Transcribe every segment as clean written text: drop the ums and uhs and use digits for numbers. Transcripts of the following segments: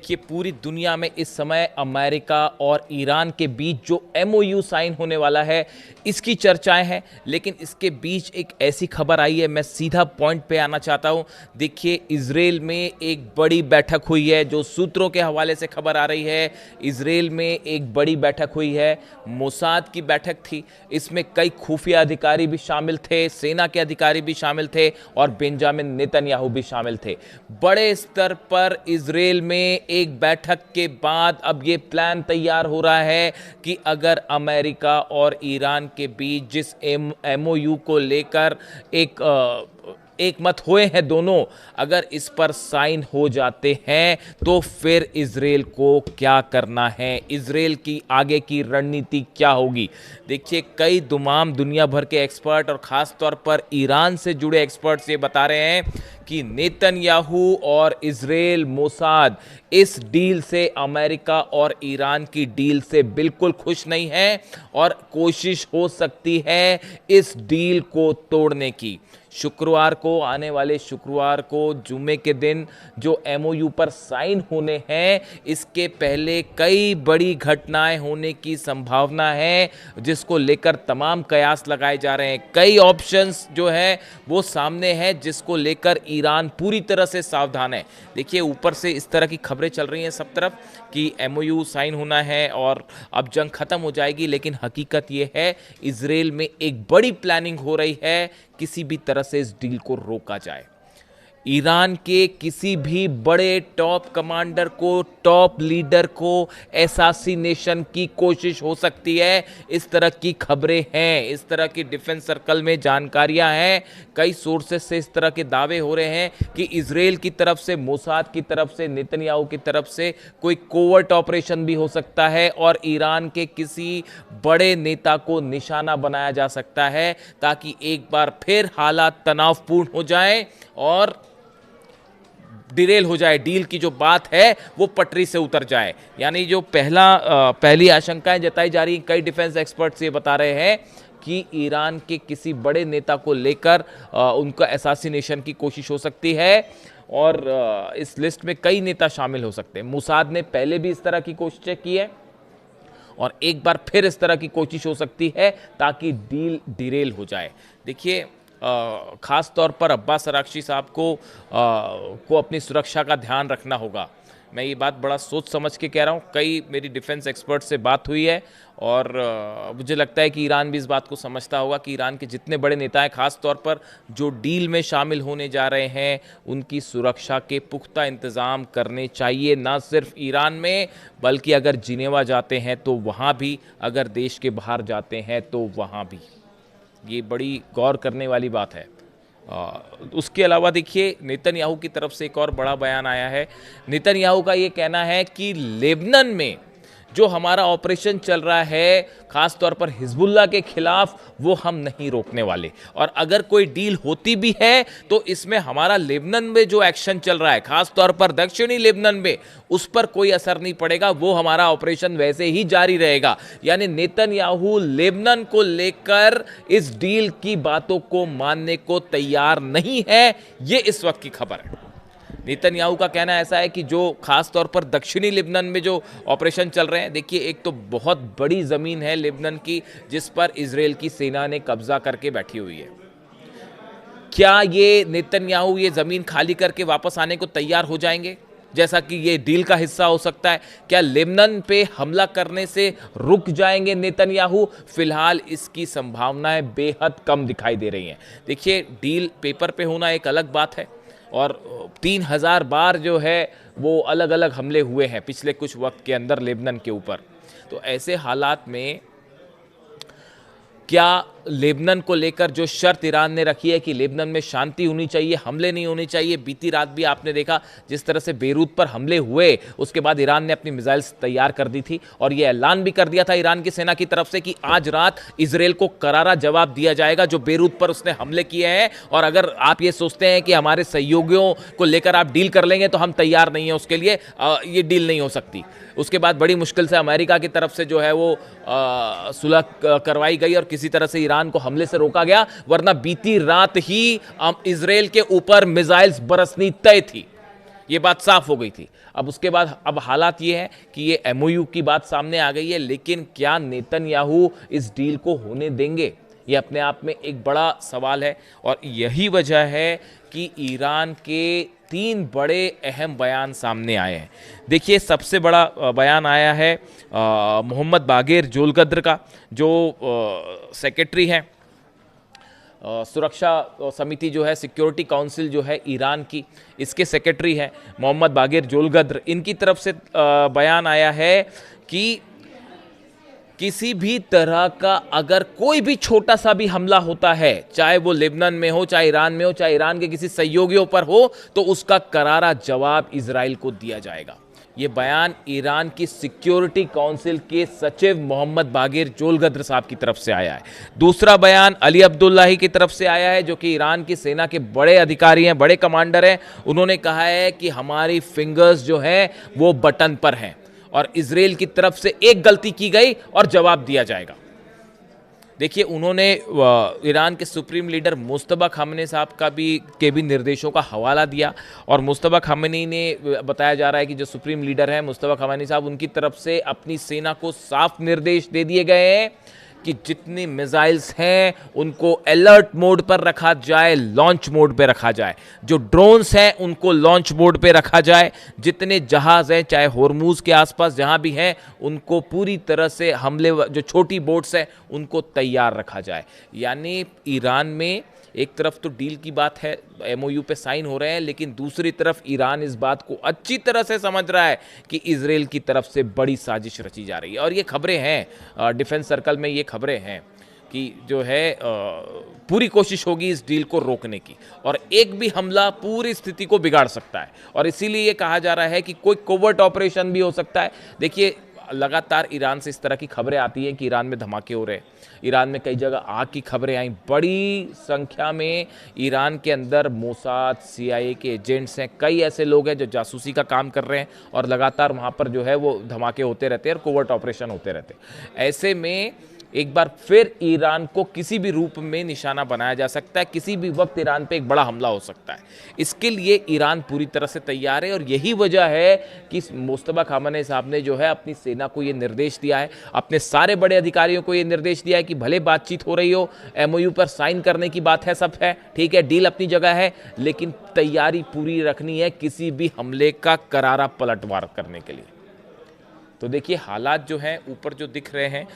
कि पूरी दुनिया में इस समय अमेरिका और ईरान के बीच जो एमओयू साइन होने वाला है, इसकी चर्चाएं हैं। लेकिन इसके बीच एक ऐसी खबर आई है, मैं सीधा पॉइंट पे आना चाहता हूं। देखिए, इजराइल में एक बड़ी बैठक हुई है, जो सूत्रों के हवाले से खबर आ रही है। इजराइल में एक बड़ी बैठक हुई है, मोसाद की बैठक थी। इसमें कई खुफिया अधिकारी भी शामिल थे, सेना के अधिकारी भी शामिल थे और बेंजामिन नेतन्याहू भी शामिल थे। बड़े स्तर पर इजराइल में एक बैठक के बाद अब यह प्लान तैयार हो रहा है कि अगर अमेरिका और ईरान के बीच जिस एमओयू को लेकर एक मत हुए हैं दोनों, अगर इस पर साइन हो जाते हैं तो फिर इजराइल को क्या करना है, इजराइल की आगे की रणनीति क्या होगी। देखिए, कई तमाम दुनिया भर के एक्सपर्ट और ख़ास तौर पर ईरान से जुड़े एक्सपर्ट्स ये बता रहे हैं कि नेतन्याहू और इजराइल मोसाद इस डील से, अमेरिका और ईरान की डील से बिल्कुल खुश नहीं है और कोशिश हो सकती है इस डील को तोड़ने की। शुक्रवार को, आने वाले शुक्रवार को, जुमे के दिन जो एमओयू पर साइन होने हैं, इसके पहले कई बड़ी घटनाएं होने की संभावना है, जिसको लेकर तमाम कयास लगाए जा रहे हैं। कई ऑप्शंस जो है वो सामने हैं, जिसको लेकर ईरान पूरी तरह से सावधान है। देखिए, ऊपर से इस तरह की खबरें चल रही हैं सब तरफ कि एमओयू साइन होना है और अब जंग खत्म हो जाएगी, लेकिन हकीकत यह है इजराइल में एक बड़ी प्लानिंग हो रही है, किसी भी तरह से इस डील को रोका जाए। ईरान के किसी भी बड़े टॉप कमांडर को, टॉप लीडर को असैसिनेशन की कोशिश हो सकती है, इस तरह की खबरें हैं, इस तरह की डिफेंस सर्कल में जानकारियां हैं। कई सोर्सेस से इस तरह के दावे हो रहे हैं कि इजराइल की तरफ से, मोसाद की तरफ से, नेतन्याहू की तरफ से कोई कोवर्ट ऑपरेशन भी हो सकता है और ईरान के किसी बड़े नेता को निशाना बनाया जा सकता है, ताकि एक बार फिर हालात तनावपूर्ण हो जाएं और डिरेल हो जाए, डील की जो बात है वो पटरी से उतर जाए। यानी जो पहली आशंकाएं जताई जा रही, कई डिफेंस एक्सपर्ट्स ये बता रहे हैं कि ईरान के किसी बड़े नेता को लेकर उनका असैसिनेशन की कोशिश हो सकती है और इस लिस्ट में कई नेता शामिल हो सकते हैं। मोसाद ने पहले भी इस तरह की कोशिशें की है और एक बार फिर इस तरह की कोशिश हो सकती है ताकि डील डिरेल हो जाए। देखिए, ख़ास तौर पर अब्बास अरागची साहब को अपनी सुरक्षा का ध्यान रखना होगा। मैं ये बात बड़ा सोच समझ के कह रहा हूँ। कई मेरी डिफेंस एक्सपर्ट से बात हुई है और मुझे लगता है कि ईरान भी इस बात को समझता होगा कि ईरान के जितने बड़े नेता हैं, ख़ास तौर पर जो डील में शामिल होने जा रहे हैं, उनकी सुरक्षा के पुख्ता इंतज़ाम करने चाहिए, ना सिर्फ ईरान में बल्कि अगर जिनेवा जाते हैं तो वहाँ भी, अगर देश के बाहर जाते हैं तो वहाँ भी। ये बड़ी गौर करने वाली बात है। उसके अलावा देखिए, नेतन्याहू की तरफ से एक और बड़ा बयान आया है। नेतन्याहू का ये कहना है कि लेबनान में जो हमारा ऑपरेशन चल रहा है, खास तौर पर हिजबुल्लाह के खिलाफ, वो हम नहीं रोकने वाले और अगर कोई डील होती भी है तो इसमें हमारा लेबनान में जो एक्शन चल रहा है, खास तौर पर दक्षिणी लेबनान में, उस पर कोई असर नहीं पड़ेगा, वो हमारा ऑपरेशन वैसे ही जारी रहेगा। यानी नेतन्याहू लेबनान को लेकर इस डील की बातों को मानने को तैयार नहीं है, ये इस वक्त की खबर है। नेतन्याहू का कहना ऐसा है कि जो खास तौर पर दक्षिणी लेबनान में जो ऑपरेशन चल रहे हैं, देखिए, एक तो बहुत बड़ी ज़मीन है लेबनान की जिस पर इजराइल की सेना ने कब्जा करके बैठी हुई है। क्या ये नेतन्याहू ये ज़मीन खाली करके वापस आने को तैयार हो जाएंगे, जैसा कि ये डील का हिस्सा हो सकता है? क्या लेबनान पे हमला करने से रुक जाएंगे नेतन्याहू? फिलहाल इसकी संभावनाएं बेहद कम दिखाई दे रही हैं। देखिए, डील पेपर पे होना एक अलग बात है और 3000 बार जो है वो अलग अलग हमले हुए हैं पिछले कुछ वक्त के अंदर लेबनान के ऊपर। तो ऐसे हालात में क्या लेबनान को लेकर जो शर्त ईरान ने रखी है कि लेबनान में शांति होनी चाहिए, हमले नहीं होने चाहिए। बीती रात भी आपने देखा जिस तरह से बेरूत पर हमले हुए, उसके बाद ईरान ने अपनी मिसाइल्स तैयार कर दी थी और यह ऐलान भी कर दिया था ईरान की सेना की तरफ से कि आज रात इजराइल को करारा जवाब दिया जाएगा जो बेरूत पर उसने हमले किए हैं। और अगर आप ये सोचते हैं कि हमारे सहयोगियों को लेकर आप डील कर लेंगे, तो हम तैयार नहीं हैं उसके लिए, ये डील नहीं हो सकती। उसके बाद बड़ी मुश्किल से अमेरिका की तरफ से जो है वो सुलह करवाई गई और किसी तरह से ईरान को हमले से रोका गया, वरना बीती रात ही इजराइल के ऊपर मिसाइल्स बरसनी तय थी। ये बात साफ हो गई थी। अब उसके बाद अब हालात ये है कि ये एमओयू की बात सामने आ गई है, लेकिन क्या नेतन्याहू इस डील को होने देंगे, ये अपने आप में एक बड़ा सवाल है। और यही वजह है कि ईरान के 3 बड़े अहम बयान सामने आए हैं। देखिए, सबसे बड़ा बयान आया है मोहम्मद बागेर जोलगद्र का, जो सेक्रेटरी हैं सुरक्षा समिति जो है, सिक्योरिटी काउंसिल जो है ईरान की, इसके सेक्रेटरी हैं मोहम्मद बागेर जोलगद्र। इनकी तरफ से बयान आया है कि किसी भी तरह का अगर कोई भी छोटा सा भी हमला होता है, चाहे वो लेबनान में हो, चाहे ईरान में हो, चाहे ईरान के किसी सहयोगियों पर हो, तो उसका करारा जवाब इजराइल को दिया जाएगा। ये बयान ईरान की सिक्योरिटी काउंसिल के सचिव मोहम्मद बागेर जोलगद्र साहब की तरफ से आया है। दूसरा बयान अली अब्दुल्लाही की तरफ से आया है, जो कि ईरान की सेना के बड़े अधिकारी हैं, बड़े कमांडर हैं। उन्होंने कहा है कि हमारी फिंगर्स जो हैं वो बटन पर हैं और इजराइल की तरफ से एक गलती की गई और जवाब दिया जाएगा। देखिए, उन्होंने ईरान के सुप्रीम लीडर मुस्तफा खामेनी साहब के भी निर्देशों का हवाला दिया, और मुस्तफा खामेनी ने बताया जा रहा है कि जो सुप्रीम लीडर हैं मुस्तफा खामेनी साहब, उनकी तरफ से अपनी सेना को साफ निर्देश दे दिए गए हैं कि जितनी मिसाइल्स हैं उनको अलर्ट मोड पर रखा जाए, लॉन्च मोड पे रखा जाए। जो ड्रोन्स हैं उनको लॉन्च मोड पे रखा जाए। जितने जहाज हैं, चाहे होर्मुज के आसपास जहां भी हैं, उनको पूरी तरह से हमले, जो छोटी बोट्स हैं उनको तैयार रखा जाए। यानी ईरान में एक तरफ तो डील की बात है, एमओयू पे साइन हो रहे हैं, लेकिन दूसरी तरफ ईरान इस बात को अच्छी तरह से समझ रहा है कि इजराइल की तरफ से बड़ी साजिश रची जा रही है। और ये खबरें हैं, डिफेंस सर्कल में ये खबरें हैं कि जो है पूरी कोशिश होगी इस डील को रोकने की, और एक भी हमला पूरी स्थिति को बिगाड़ सकता है। और इसीलिए ये कहा जा रहा है कि कोई कोवर्ट ऑपरेशन भी हो सकता है। देखिए, लगातार ईरान से इस तरह की खबरें आती हैं कि ईरान में धमाके हो रहे हैं, ईरान में कई जगह आग की खबरें आई। बड़ी संख्या में ईरान के अंदर मोसाद, सीआईए के एजेंट्स हैं, कई ऐसे लोग हैं जो जासूसी का काम कर रहे हैं, और लगातार वहाँ पर जो है वो धमाके होते रहते हैं और कोवर्ट ऑपरेशन होते रहते हैं। ऐसे में एक बार फिर ईरान को किसी भी रूप में निशाना बनाया जा सकता है, किसी भी वक्त ईरान पे एक बड़ा हमला हो सकता है। इसके लिए ईरान पूरी तरह से तैयार है, और यही वजह है कि मुस्तफा खामेनी साहब ने जो है अपनी सेना को ये निर्देश दिया है, अपने सारे बड़े अधिकारियों को ये निर्देश दिया है कि भले बातचीत हो रही हो, एमओयू पर साइन करने की बात है, सब है ठीक है, डील अपनी जगह है, लेकिन तैयारी पूरी रखनी है किसी भी हमले का करारा पलटवार करने के लिए। तो देखिए, हालात जो हैं ऊपर जो दिख रहे हैं,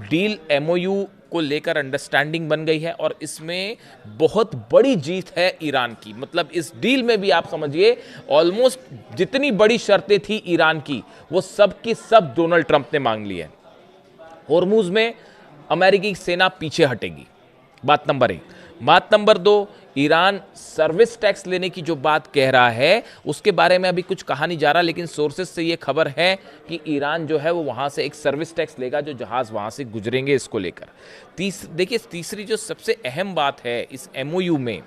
डील एमओयू को लेकर अंडरस्टैंडिंग बन गई है, और इसमें बहुत बड़ी जीत है ईरान की। मतलब इस डील में भी आप समझिए ऑलमोस्ट जितनी बड़ी शर्तें थी ईरान की, वो सब की सब डोनाल्ड ट्रंप ने मांग ली है। होर्मुज में अमेरिकी सेना पीछे हटेगी, बात नंबर 1। बात नंबर 2, ईरान सर्विस टैक्स लेने की जो बात कह रहा है उसके बारे में अभी कुछ कहा नहीं जा रहा, लेकिन सोर्सेज से ये खबर है कि ईरान जो है वो वहाँ से एक सर्विस टैक्स लेगा जो जहाज़ वहाँ से गुजरेंगे, इसको लेकर। देखिए, तीसरी जो सबसे अहम बात है इस एमओयू में,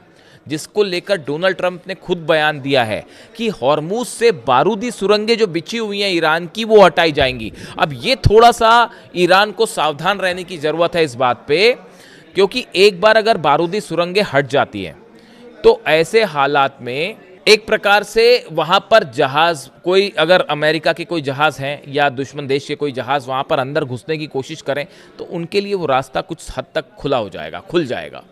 जिसको लेकर डोनाल्ड ट्रंप ने खुद बयान दिया है कि हॉर्मुज से बारूदी सुरंगें जो बिछी हुई हैं ईरान की, वो हटाई जाएंगी। अब ये थोड़ा सा ईरान को सावधान रहने की ज़रूरत है इस बात पे, क्योंकि एक बार अगर बारूदी सुरंगें हट जाती हैं तो ऐसे हालात में एक प्रकार से वहां पर जहाज, कोई अगर अमेरिका के कोई जहाज हैं या दुश्मन देश के कोई जहाज वहां पर अंदर घुसने की कोशिश करें, तो उनके लिए वो रास्ता कुछ हद तक खुल जाएगा।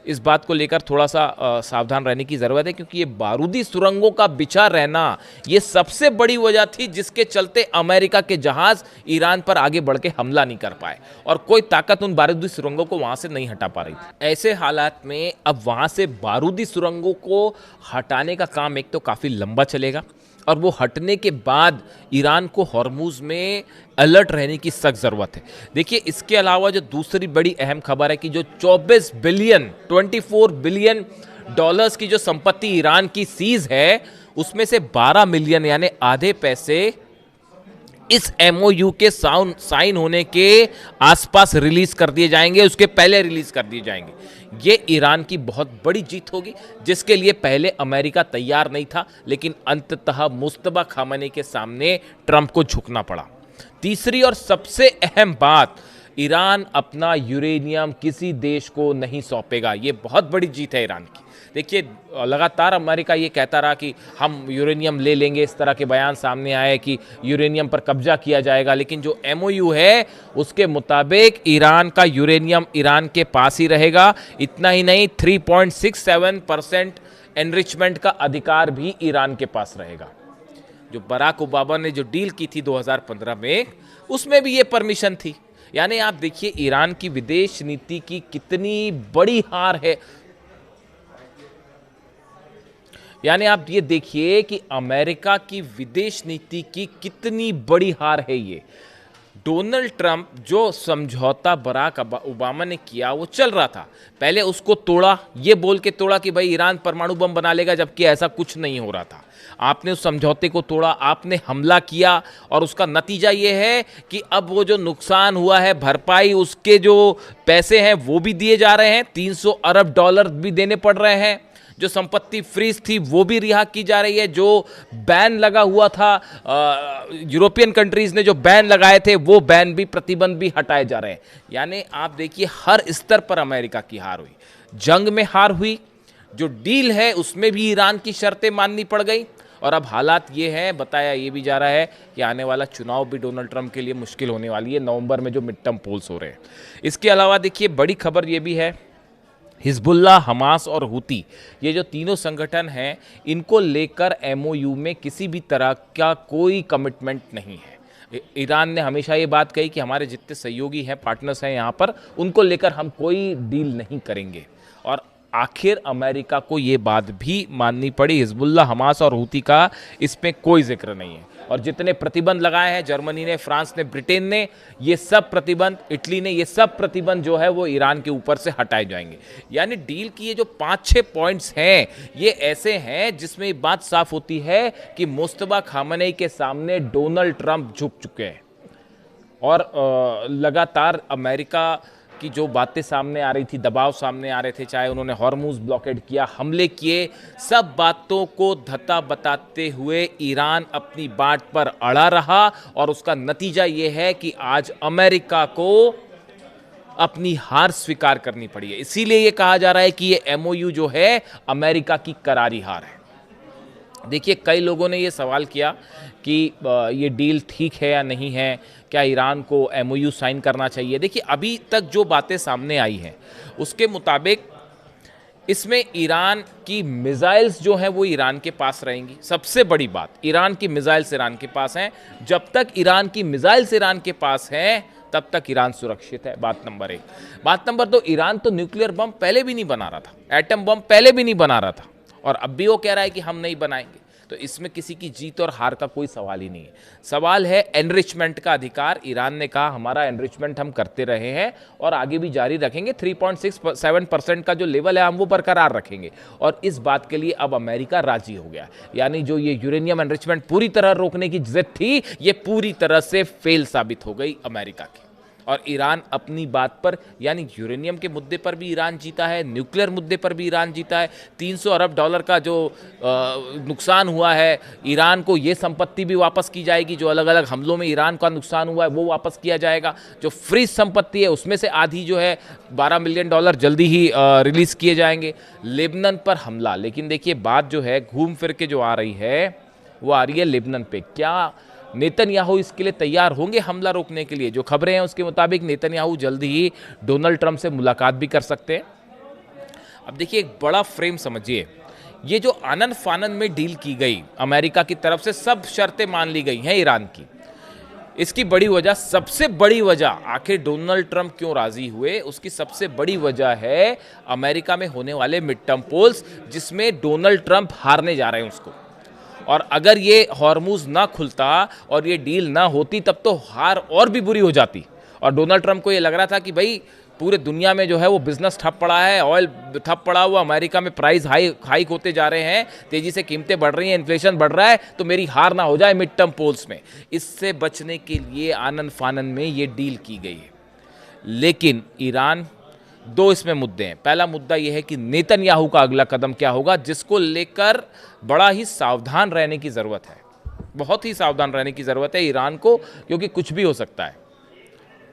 इस बात को लेकर थोड़ा सा सावधान रहने की ज़रूरत है, क्योंकि ये बारूदी सुरंगों का बिछा रहना ये सबसे बड़ी वजह थी जिसके चलते अमेरिका के जहाज़ ईरान पर आगे बढ़ के हमला नहीं कर पाए, और कोई ताकत उन बारूदी सुरंगों को वहाँ से नहीं हटा पा रही थी। ऐसे हालात में अब वहाँ से बारूदी सुरंगों को हटाने का काम एक तो काफ़ी लंबा चलेगा, और वो हटने के बाद ईरान को हॉर्मुज में अलर्ट रहने की सख्त ज़रूरत है। देखिए, इसके अलावा जो दूसरी बड़ी अहम खबर है कि जो 24 बिलियन डॉलर्स की जो संपत्ति ईरान की सीज है, उसमें से 12 मिलियन यानी आधे पैसे इस एमओयू के साइन होने के आसपास रिलीज कर दिए जाएंगे, उसके पहले रिलीज कर दिए जाएंगे। ये ईरान की बहुत बड़ी जीत होगी, जिसके लिए पहले अमेरिका तैयार नहीं था, लेकिन अंततः मुस्तफा खामेनी के सामने ट्रंप को झुकना पड़ा। तीसरी और सबसे अहम बात, ईरान अपना यूरेनियम किसी देश को नहीं सौंपेगा। ये बहुत बड़ी जीत है ईरान की। देखिए लगातार अमेरिका ये कहता रहा कि हम यूरेनियम ले लेंगे, इस तरह के बयान सामने आए कि यूरेनियम पर कब्जा किया जाएगा, लेकिन जो एमओयू है उसके मुताबिक ईरान का यूरेनियम ईरान के पास ही रहेगा। इतना ही नहीं, 3.67% एनरिचमेंट का अधिकार भी ईरान के पास रहेगा। जो बराक ओबामा ने जो डील की थी 2015 में, उसमें भी ये परमिशन थी। यानी आप देखिए ईरान की विदेश नीति की कितनी बड़ी हार है। यानी आप ये देखिए कि अमेरिका की विदेश नीति की कितनी बड़ी हार है ये। डोनाल्ड ट्रंप जो समझौता बराक ओबामा ने किया वो चल रहा था, पहले उसको तोड़ा, ये बोल के तोड़ा कि भाई ईरान परमाणु बम बना लेगा, जबकि ऐसा कुछ नहीं हो रहा था। आपने उस समझौते को तोड़ा, आपने हमला किया, और उसका नतीजा ये है कि अब वो जो नुकसान हुआ है भरपाई उसके जो पैसे हैं वो भी दिए जा रहे हैं, $300 अरब भी देने पड़ रहे हैं। जो संपत्ति फ्रीज थी वो भी रिहा की जा रही है। जो बैन लगा हुआ था, यूरोपियन कंट्रीज ने जो बैन लगाए थे वो बैन भी, प्रतिबंध भी हटाए जा रहे हैं। यानी आप देखिए हर स्तर पर अमेरिका की हार हुई, जंग में हार हुई, जो डील है उसमें भी ईरान की शर्तें माननी पड़ गई, और अब हालात ये हैं, बताया ये भी जा रहा है कि आने वाला चुनाव भी डोनाल्ड ट्रंप के लिए मुश्किल होने वाली है, नवंबर में जो मिड टर्म पोल्स हो रहे हैं। इसके अलावा देखिए बड़ी खबर ये भी है, हिजबुल्लाह, हमास और हुती, ये जो तीनों संगठन हैं, इनको लेकर एमओयू में किसी भी तरह का कोई कमिटमेंट नहीं है। ईरान ने हमेशा ये बात कही कि हमारे जितने सहयोगी हैं, पार्टनर्स हैं यहाँ पर, उनको लेकर हम कोई डील नहीं करेंगे। और आखिर अमेरिका को ये बात भी माननी पड़ी, हिजबुल्लाह, हमास और हुती का इसमें कोई जिक्र नहीं है। और जितने प्रतिबंध लगाए हैं जर्मनी ने, फ्रांस ने, ब्रिटेन ने, ये सब प्रतिबंध, इटली ने, ये सब प्रतिबंध जो है वो ईरान के ऊपर से हटाए जाएंगे। यानी डील की ये जो 5-6 पॉइंट्स हैं, ये ऐसे हैं जिसमें बात साफ होती है कि मुस्तफा खामनेई के सामने डोनाल्ड ट्रंप झुक चुके हैं। और लगातार अमेरिका की जो बातें सामने आ रही थी, दबाव सामने आ रहे थे, चाहे उन्होंने हॉर्मुज ब्लॉकेड किया, हमले किए, सब बातों को धता बताते हुए ईरान अपनी बात पर अड़ा रहा। और उसका नतीजा ये है कि आज अमेरिका को अपनी हार स्वीकार करनी पड़ी है। इसीलिए ये कहा जा रहा है कि ये एमओयू जो है अमेरिका की करारी हार है। देखिए कई लोगों ने ये सवाल किया कि ये डील ठीक है या नहीं है, क्या ईरान को एमओयू साइन करना चाहिए। देखिए अभी तक जो बातें सामने आई हैं उसके मुताबिक इसमें ईरान की मिसाइल्स जो हैं वो ईरान के पास रहेंगी। सबसे बड़ी बात, ईरान की मिसाइल्स ईरान के पास हैं। जब तक ईरान की मिसाइल्स ईरान के पास हैं तब तक ईरान सुरक्षित है, बात नंबर 1। बात नंबर 2, ईरान तो न्यूक्लियर बम पहले भी नहीं बना रहा था, एटम बम पहले भी नहीं बना रहा था, और अब भी वो कह रहा है कि हम नहीं बनाएंगे। तो इसमें किसी की जीत और हार का कोई सवाल ही नहीं है। सवाल है एनरिचमेंट का अधिकार। ईरान ने कहा हमारा एनरिचमेंट हम करते रहे हैं और आगे भी जारी रखेंगे, 3.67% का जो लेवल है हम वो बरकरार रखेंगे। और इस बात के लिए अब अमेरिका राजी हो गया। यानी जो ये यूरेनियम एनरिचमेंट पूरी तरह रोकने की जिद थी, ये पूरी तरह से फेल साबित हो गई अमेरिका की। और ईरान अपनी बात पर, यानी यूरेनियम के मुद्दे पर भी ईरान जीता है, न्यूक्लियर मुद्दे पर भी ईरान जीता है। $300 अरब का जो नुकसान हुआ है, ईरान को ये संपत्ति भी वापस की जाएगी। जो अलग अलग हमलों में ईरान का नुकसान हुआ है वो वापस किया जाएगा। जो फ्रीज संपत्ति है उसमें से आधी जो है $12 मिलियन जल्दी ही रिलीज किए जाएंगे। लेबनान पर हमला, लेकिन देखिए बात जो है घूम फिर के जो आ रही है वो आ रही है लेबनान पे। क्या नेतन्याहू इसके लिए तैयार होंगे हमला रोकने के लिए? जो खबरें हैं उसके मुताबिक नेतन्याहू जल्दी ही डोनाल्ड ट्रंप से मुलाकात भी कर सकते हैं। अब देखिए एक बड़ा फ्रेम समझिए, ये जो आनन फानन में डील की गई अमेरिका की तरफ से, सब शर्तें मान ली गई हैं ईरान की। इसकी बड़ी वजह, सबसे बड़ी वजह, आखिर डोनाल्ड ट्रंप क्यों राजी हुए, उसकी सबसे बड़ी वजह है अमेरिका में होने वाले मिड टर्म पोल्स, जिसमें डोनाल्ड ट्रंप हारने जा रहे हैं उसको। और अगर ये हॉर्मुज ना खुलता और ये डील ना होती तब तो हार और भी बुरी हो जाती। और डोनाल्ड ट्रंप को ये लग रहा था कि भाई पूरे दुनिया में जो है वो बिजनेस ठप पड़ा है, ऑयल ठप पड़ा हुआ, अमेरिका में प्राइस हाइक होते जा रहे हैं, तेजी से कीमतें बढ़ रही हैं, इन्फ्लेशन बढ़ रहा है, तो मेरी हार ना हो जाए मिड टर्म पोल्स में। इससे बचने के लिए आनन फानन में ये डील की गई है। लेकिन ईरान, दो इसमें मुद्दे हैं। पहला मुद्दा यह है कि नेतन्याहू का अगला कदम क्या होगा, जिसको लेकर बड़ा ही सावधान रहने की ज़रूरत है। बहुत ही सावधान रहने की ज़रूरत है ईरान को, क्योंकि कुछ भी हो सकता है।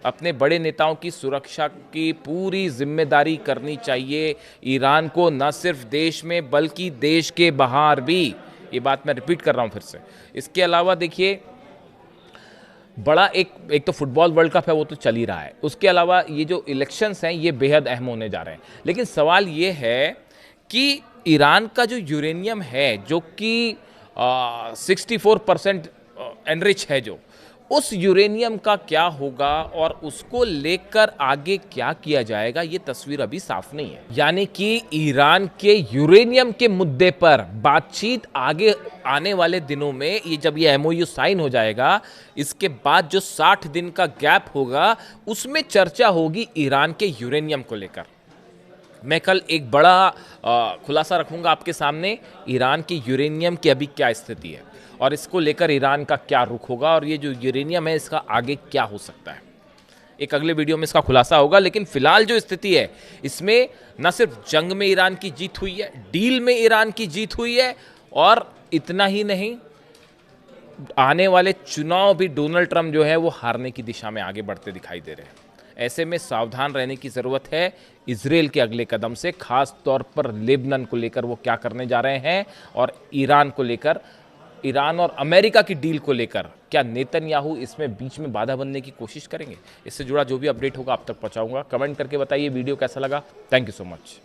अपने बड़े नेताओं की सुरक्षा की पूरी जिम्मेदारी करनी चाहिए ईरान को, न सिर्फ देश में बल्कि देश के बाहर भी। ये बात मैं रिपीट कर रहा हूँ फिर से। इसके अलावा देखिए, बड़ा एक तो फुटबॉल वर्ल्ड कप है, वो तो चल ही रहा है। उसके अलावा ये जो इलेक्शंस हैं ये बेहद अहम होने जा रहे हैं। लेकिन सवाल ये है कि ईरान का जो यूरेनियम है, जो कि 64% एनरिच है, जो उस यूरेनियम का क्या होगा और उसको लेकर आगे क्या किया जाएगा, ये तस्वीर अभी साफ नहीं है। यानी कि ईरान के यूरेनियम के मुद्दे पर बातचीत आगे आने वाले दिनों में, ये जब ये एमओयू साइन हो जाएगा, इसके बाद जो 60 दिन का गैप होगा उसमें चर्चा होगी ईरान के यूरेनियम को लेकर। मैं कल एक बड़ा खुलासा रखूंगा आपके सामने, ईरान की यूरेनियम की अभी क्या स्थिति है और इसको लेकर ईरान का क्या रुख होगा, और ये जो यूरेनियम है इसका आगे क्या हो सकता है। एक अगले वीडियो में इसका खुलासा होगा। लेकिन फिलहाल जो स्थिति है, इसमें न सिर्फ जंग में ईरान की जीत हुई है, डील में ईरान की जीत हुई है, और इतना ही नहीं, आने वाले चुनाव भी डोनाल्ड ट्रंप जो है वो हारने की दिशा में आगे बढ़ते दिखाई दे रहे हैं। ऐसे में सावधान रहने की ज़रूरत है इजराइल के अगले कदम से, खास तौर पर लेबनान को लेकर वो क्या करने जा रहे हैं, और ईरान को लेकर, ईरान और अमेरिका की डील को लेकर क्या नेतन्याहू इसमें बीच में बाधा बनने की कोशिश करेंगे। इससे जुड़ा जो भी अपडेट होगा आप तक पहुंचाऊंगा। कमेंट करके बताइए वीडियो कैसा लगा। Thank you so much.